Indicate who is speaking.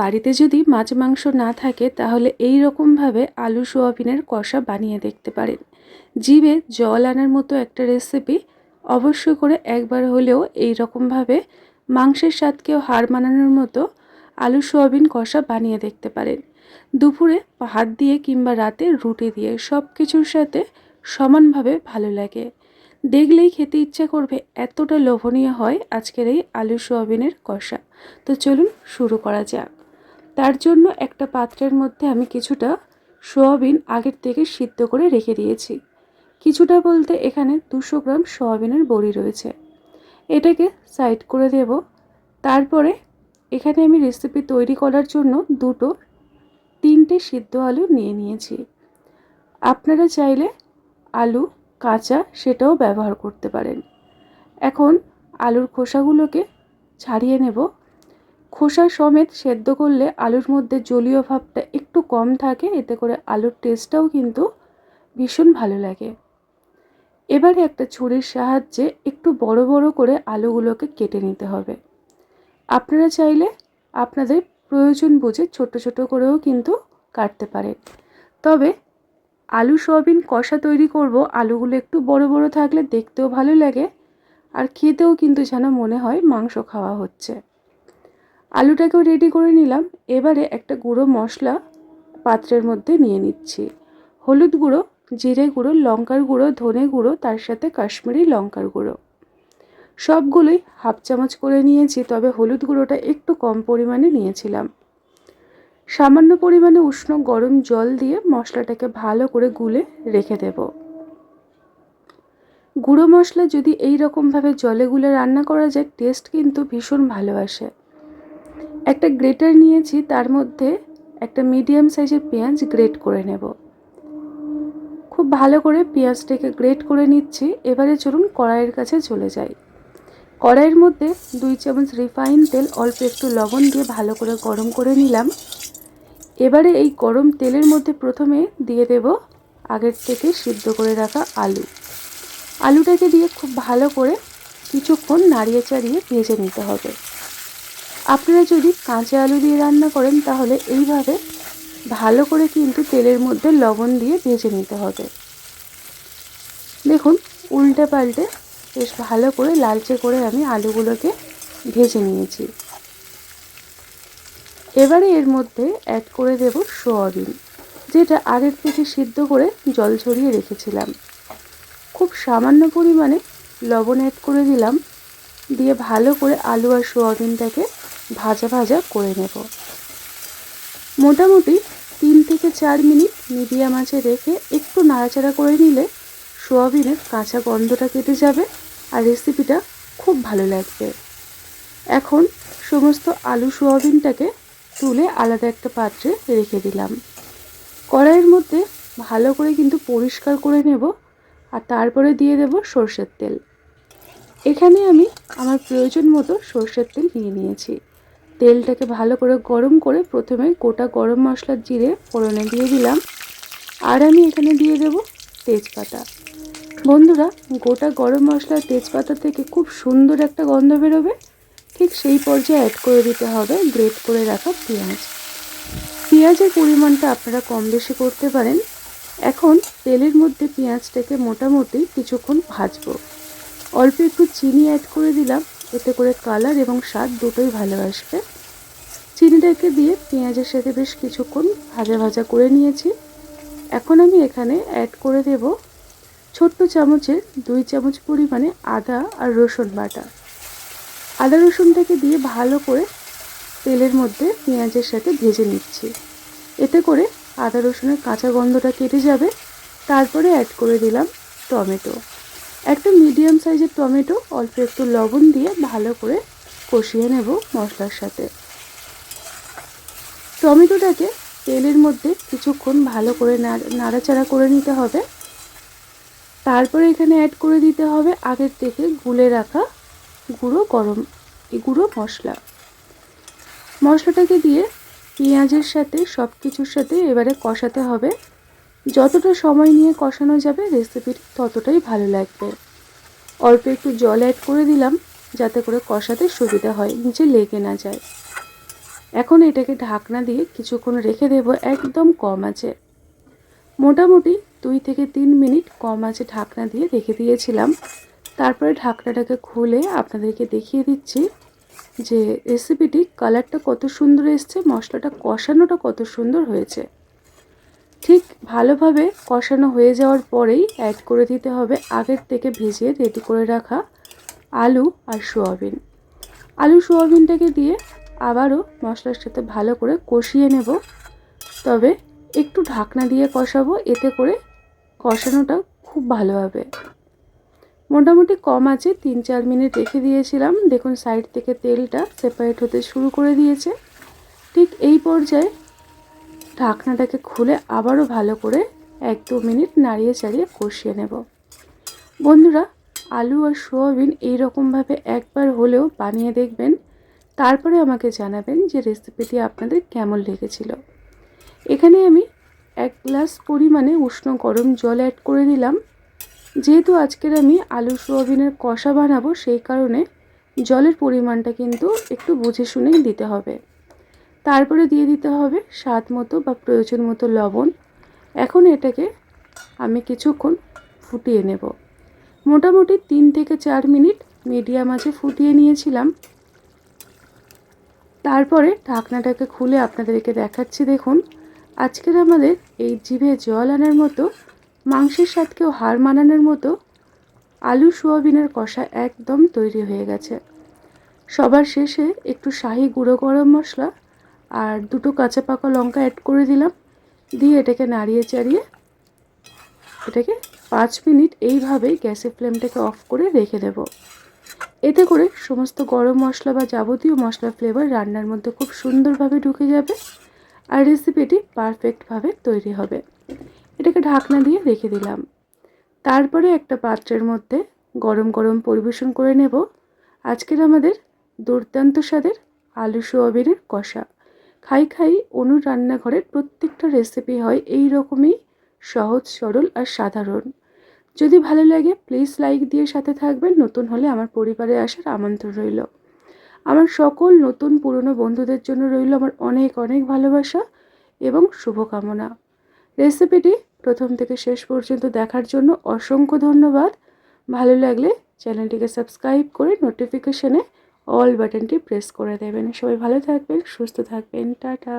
Speaker 1: বাড়িতে যদি মাছ মাংস না থাকে তাহলে এই রকমভাবে আলু সোয়াবিনের কষা বানিয়ে দেখতে পারেন। জিভে জল আনার মতো একটা রেসিপি। অবশ্যই করে একবার হলেও এই রকমভাবে মাংসের স্বাদকেও হার মানানোর মতো আলু সোয়াবিন কষা বানিয়ে দেখতে পারেন। দুপুরে ভাত দিয়ে কিংবা রাতে রুটি দিয়ে সব কিছুর সাথে সমানভাবে ভালো লাগে। দেখলেই খেতে ইচ্ছা করবে, এতটা লোভনীয় হয় আজকের এই আলু সোয়াবিনের কষা। তো চলুন শুরু করা যাক। তার জন্য একটা পাত্রের মধ্যে আমি কিছুটা সোয়াবিন আগের থেকে সিদ্ধ করে রেখে দিয়েছি। কিছুটা বলতে এখানে 200 গ্রাম সোয়াবিনের বড়ি রয়েছে। এটাকে সাইড করে দেব। তারপরে এখানে আমি রেসিপি তৈরি করার জন্য 3টে সিদ্ধ আলু নিয়ে নিয়েছি। আপনারা চাইলে আলু কাঁচা সেটাও ব্যবহার করতে পারেন। এখন আলুর খোসাগুলোকে ছাড়িয়ে নেব। খোসা সমেত সেদ্ধ করলে আলুর মধ্যে জলীয় ভাবটা একটু কম থাকে, এতে করে আলুর টেস্টটাও কিন্তু ভীষণ ভালো লাগে। এবারে একটা ছুরির সাহায্যে একটু বড় বড় করে আলুগুলোকে কেটে নিতে হবে। আপনারা চাইলে আপনাদের প্রয়োজন বুঝে ছোট ছোট করেও কিন্তু কাটতে পারেন। তবে আলু সোয়াবিন কষা তৈরি করব, আলুগুলো একটু বড় বড় থাকলে দেখতেও ভালো লাগে আর খেতেও কিন্তু যেন মনে হয় মাংস খাওয়া হচ্ছে। আলুটাকেও রেডি করে নিলাম। এবারে একটা গুঁড়ো মশলা পাত্রের মধ্যে নিয়ে নিচ্ছি। হলুদ গুঁড়ো, জিরে গুঁড়ো, লঙ্কার গুঁড়ো, ধনে গুঁড়ো, তার সাথে কাশ্মীরি লঙ্কার গুঁড়ো সবগুলোই হাফ চামচ করে নিয়েছি। তবে হলুদ গুঁড়োটা একটু কম পরিমাণে নিয়েছিলাম। সামান্য পরিমাণে উষ্ণ গরম জল দিয়ে মশলাটাকে ভালো করে গুলে রেখে দেব। গুঁড়ো মশলা যদি এই রকমভাবে জলে গুলে রান্না করা যায়, টেস্ট কিন্তু ভীষণ ভালো আসে। একটা গ্রেটার নিয়েছি, তার মধ্যে একটা মিডিয়াম সাইজের পেঁয়াজ গ্রেট করে নেব। খুব ভালো করে পেঁয়াজটাকে গ্রেট করে নিচ্ছি। এবারে চলুন কড়াইয়ের কাছে চলে যাই। কড়াইয়ের মধ্যে 2 চামচ রিফাইন তেল, অল্প একটু লবণ দিয়ে ভালো করে গরম করে নিলাম। এবারে এই গরম তেলের মধ্যে প্রথমে দিয়ে দেব আগের থেকে সিদ্ধ করে রাখা আলু। আলুটাকে দিয়ে খুব ভালো করে কিছুক্ষণ নাড়িয়ে চাড়িয়ে ভেজে নিতে হবে। আপনারা যদি কাঁচা আলু দিয়ে রান্না করেন তাহলে এইভাবে ভালো করে কিন্তু তেলের মধ্যে লবণ দিয়ে ভেজে নিতে হবে। দেখুন উল্টে পাল্টে বেশ ভালো করে লালচে করে আমি আলুগুলোকে ভেজে নিয়েছি। এবারে এর মধ্যে অ্যাড করে দেব সোয়াবিন, যেটা আগের থেকে সিদ্ধ করে জল ঝরিয়ে রেখেছিলাম। খুব সামান্য পরিমাণে লবণ অ্যাড করে দিলাম। দিয়ে ভালো করে আলু আর সোয়াবিনটাকে ভাজা ভাজা করে নেব। মোটামুটি 3 থেকে 4 মিনিট মিডিয়াম আঁচে রেখে একটু নাড়াচাড়া করে নিলে সোয়াবিনের কাঁচা গন্ধটা কেটে যাবে আর রেসিপিটা খুব ভালো লাগবে। এখন সমস্ত আলু সোয়াবিনটাকে তুলে আলাদা একটা পাত্রে রেখে দিলাম। কড়াইয়ের মধ্যে ভালো করে কিন্তু পরিষ্কার করে নেব আর তারপরে দিয়ে দেব সরষের তেল। এখানে আমি আমার প্রয়োজন মতো সরষের তেল নিয়ে নিয়েছি। তেলটাকে ভালো করে গরম করে প্রথমে গোটা গরম মশলার জিরে ফোড়নে দিয়ে দিলাম। আর আমি এখানে দিয়ে দেব তেজপাতা। বন্ধুরা, গোটা গরম মশলার তেজপাতা থেকে খুব সুন্দর একটা গন্ধ বেরোবে। ঠিক সেই পর্যায়ে অ্যাড করে দিতে হবে গ্রেট করে রাখা পেঁয়াজ। পেঁয়াজের পরিমাণটা আপনারা কম বেশি করতে পারেন। এখন তেলের মধ্যে পেঁয়াজটাকে মোটামুটি কিছুক্ষণ ভাজবো। অল্প একটু চিনি অ্যাড করে দিলাম, এতে করে কালার এবং স্বাদ দুটোই ভালো আসবে। চিনিটাকে দিয়ে পেঁয়াজের সাথে বেশ কিছুক্ষণ ভাজা ভাজা করে নিয়েছি। এখন আমি এখানে অ্যাড করে দেব ছোট্ট চামচের 2 চামচ পরিমাণে আদা আর রসুন বাটা। আদা রসুনটাকে দিয়ে ভালো করে তেলের মধ্যে পেঁয়াজের সাথে ভেজে নিচ্ছি। এতে করে আদা রসুনের কাঁচা গন্ধটা কেটে যাবে। তারপরে অ্যাড করে দিলাম টমেটো। একটা মিডিয়াম সাইজের টমেটো অল্প একটু লবণ দিয়ে ভালো করে কষিয়ে নেব মশলার সাথে। টমেটোটাকে তেলের মধ্যে কিছুক্ষণ ভালো করে নাড়াচাড়া করে নিতে হবে। তারপরে এখানে অ্যাড করে দিতে হবে আগের থেকে গুলে রাখা গুঁড়ো মশলা। মশলাটাকে দিয়ে পেঁয়াজের সাথে সব কিছুর সাথে এবারে কষাতে হবে। যতটা সময় নিয়ে কষানো যাবে রেসিপিটি ততটাই ভালো লাগবে। অল্প একটু জল অ্যাড করে দিলাম যাতে করে কষাতে সুবিধা হয়, নিচে লেগে না যায়। এখন এটাকে ঢাকনা দিয়ে কিছুক্ষণ রেখে দেব একদম কম আঁচে। মোটামুটি 2 থেকে 3 মিনিট কম আঁচে ঢাকনা দিয়ে রেখে দিয়েছিলাম। তারপরে ঢাকনাটাকে খুলে আপনাদেরকে দেখিয়ে দিচ্ছি যে রেসিপিটি কালারটা কত সুন্দর এসছে, মশলাটা কষানোটা কত সুন্দর হয়েছে। ঠিক ভালোভাবে কষানো হয়ে যাওয়ার পরেই অ্যাড করে দিতে হবে আগের থেকে ভেজে রেডি করে রাখা আলু আর সোয়াবিন। আলু সোয়াবিনটাকে দিয়ে আবারও মশলার সাথে ভালো করে কষিয়ে নেব। তবে একটু ঢাকনা দিয়ে কষাবো, এতে করে কষানোটা খুব ভালো হবে। মোটামুটি কম আছে 3-4 মিনিট রেখে দিয়েছিলাম। দেখুন সাইড থেকে তেলটা সেপারেট হতে শুরু করে দিয়েছে। ঠিক এই পর্যায়ে ঢাকনাটাকে খুলে আবারও ভালো করে 1-2 মিনিট নাড়িয়ে চাড়িয়ে কষিয়ে নেব। বন্ধুরা, আলু আর সোয়াবিন এইরকমভাবে একবার হলেও বানিয়ে দেখবেন, তারপরে আমাকে জানাবেন যে রেসিপিটি আপনাদের কেমন লেগেছিল। এখানে আমি 1 গ্লাস পরিমাণে উষ্ণ গরম জল অ্যাড করে দিলাম। যেহেতু আজকের আমি আলু সোয়াবিনের কষা বানাবো, সেই কারণে জলের পরিমাণটা কিন্তু একটু বুঝে শুনেই দিতে হবে। তারপরে দিয়ে দিতে হবে স্বাদ মতো বা প্রয়োজন মতো লবণ। এখন এটাকে আমি কিছুক্ষণ ফুটিয়ে নেব। মোটামুটি 3 থেকে 4 মিনিট মিডিয়াম আঁচে ফুটিয়ে নিয়েছিলাম। তারপরে ঢাকনাটাকে খুলে আপনাদেরকে দেখাচ্ছি। দেখুন আজকের আমাদের এই জিভে জল আনার মতো, মাংসের স্বাদকেও হার মানানোর মতো আলু সোয়াবিনের কষা একদম তৈরি হয়ে গেছে। সবার শেষে একটু শাহি গুঁড়ো গরম মশলা আর 2টো কাঁচা পাকা লঙ্কা অ্যাড করে দিলাম। দিয়ে এটাকে নাড়িয়ে চাড়িয়ে এটাকে 5 মিনিট এইভাবেই গ্যাসের ফ্লেমটাকে অফ করে রেখে দেব। এতে করে সমস্ত গরম মশলা বা যাবতীয় মশলার ফ্লেভার রান্নার মধ্যে খুব সুন্দরভাবে ঢুকে যাবে আর রেসিপিটি পারফেক্টভাবে তৈরি হবে। এটাকে ঢাকনা দিয়ে রেখে দিলাম। তারপরে একটা পাত্রের মধ্যে গরম গরম পরিবেশন করে নেব আজকের আমাদের দুর্দান্ত স্বাদের আলু সোয়াবিনের কষা। খাই খাই অনুর রান্নাঘরের প্রত্যেকটা রেসিপি হয় এই রকমই সহজ সরল আর সাধারণ। যদি ভালো লাগে প্লিজ লাইক দিয়ে সাথে থাকবেন। নতুন হলে আমার পরিবারে আসার আমন্ত্রণ রইল। আমার সকল নতুন পুরনো বন্ধুদের জন্য রইল আমার অনেক অনেক ভালোবাসা এবং শুভকামনা। রেসিপিটি প্রথম থেকে শেষ পর্যন্ত দেখার জন্য অসংখ্য ধন্যবাদ। ভালো লাগলে চ্যানেলটিকে সাবস্ক্রাইব করে নোটিফিকেশনে অল বাটনটি প্রেস করে দেবেন। সবাই ভালো থাকবেন, সুস্থ থাকবেন। টাটা।